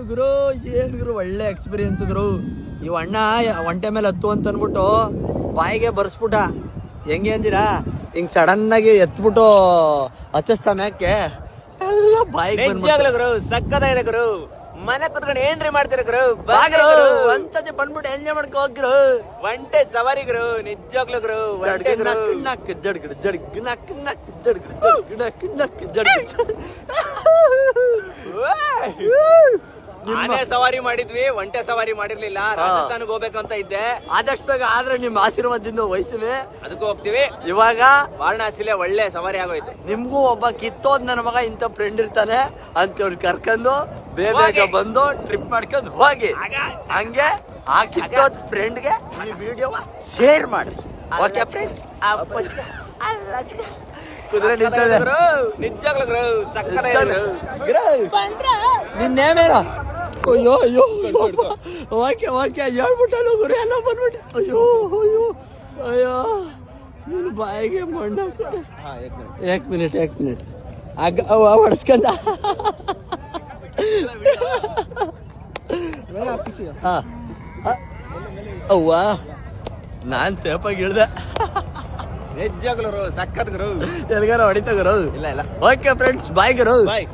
ಗುರು ಏನ್ ಗುರು ಒಳ್ಳೆ ಎಕ್ಸ್ಪೀರಿಯನ್ಸ್ ಗುರು. ಇವ್ ಅಣ್ಣ ಒಂಟೆ ಮೇಲೆ ಹತ್ತು ಅಂತ ಅನ್ಬಿಟ್ಟು ಬಾಯಿಗೆ ಬರ್ಸ್ಬಿಟ್ಟ. ಹೆಂಗೆ ಅಂದಿರಾ, ಹಿಂಗ್ ಸಡನ್ ಆಗಿ ಎತ್ಬಿಟ್ಟು ಹತ್ತಿಸ್ತಾ ಮ್ಯಾಕೆ ಎಲ್ಲ ಬಾಯಿಗೆ ಬಂದ್ಬಿಟ್ಟು. ಗುರು ಸಕ್ಕತ್ತಾಗಿದೆ ಗುರು. ಮನೆ ಕುತ್ಕೊಂಡು ಏನ್ರಿ ಮಾಡ್ತೀರ ಗುರು? ಒಂದ್ಸತಿ ಬಂದ್ಬಿಟ್ಟು ಎಂಜಾಯ್ ಮಾಡ್ಕೊ ಹೋಗಿರು. ಒಂಟೆ ಸವಾರಿ ಗುರು, ನಿಜವಾಗ್ಲೂ ಗುರು. ಒಂಟೆ ಗುರು. ಆನೆ ಸವಾರಿ ಮಾಡಿದ್ವಿ, ಒಂಟೆ ಸವಾರಿ ಮಾಡಿರ್ಲಿಲ್ಲ. ರಾಜಸ್ಥಾನಕ್ಕೆ ಹೋಗ್ಬೇಕಂತ ಇದ್ದೆ. ಆದಷ್ಟು ಬೇಗ ಆದ್ರೆ ನಿಮ್ ಆಶೀರ್ವಾದದಿಂದ ಹೋಯ್ತೀವಿ, ಅದಕ್ಕೂ ಹೋಗ್ತೀವಿ. ಇವಾಗ ವಾರಣಾಸಿಲೆ ಒಳ್ಳೆ ಸವಾರಿ ಆಗೋಯ್ತು. ನಿಮ್ಗೂ ಒಬ್ಬ ಕಿತ್ತೋದ್ ನನ್ನ ಮಗ ಇಂಥ ಫ್ರೆಂಡ್ ಇರ್ತಾನೆ ಅಂತವ್ರು ಕರ್ಕೊಂಡು ಬೇಗ ಬಂದು ಟ್ರಿಪ್ ಮಾಡ್ಕೊಂಡು ಹೋಗಿ. ಹಂಗೆ ಆ ಕಿತ್ತೋದ್ ಫ್ರೆಂಡ್ಗೆ ಈ ವಿಡಿಯೋ ಶೇರ್ ಮಾಡಿ. ಓಕೆ ಫ್ರೆಂಡ್ಸ್, ಕುದುರೆ ನಿಂತದೆ. ನಿಜವಾಗ್ಲೂ ಗುರು ಸಕ್ಕತ್ತಾಗಿದೆ ಗುರು. ನಿನ್ ನೇಮೇನೋ? ಅಯ್ಯೋ ಅಯ್ಯೋ ಓಕೆ ಓಕೆ ಹೇಳ್ಬಿಟ್ಟಲ್ಲ ಗುರು, ಎಲ್ಲ ಬಂದ್ಬಿಟ್ಟೆ. ಅಯ್ಯೋ ಅಯ್ಯೋ ಅಯ್ಯೋ ನೀನು ಬಾಯಿಗೆ ಮಣ್ಣು. ಏಕ್ ಮಿನಿಟ್ ಹೊಡ್ಸ್ಕೊಂಡ. ಅವ್ವ ನಾನ್ ಸೇಫಾಗಿ ಇಳ್ದೆ. ನಿಜವಾಗ್ಲೂ ಸಕ್ಕತ್ ಗುರು. ಎಲ್ಗಾರ ಹೊಡಿತ ಗುರು? ಇಲ್ಲ. ಓಕೆ ಫ್ರೆಂಡ್ಸ್, ಬಾಯ್ ಗುರು. ಬಾಯ್.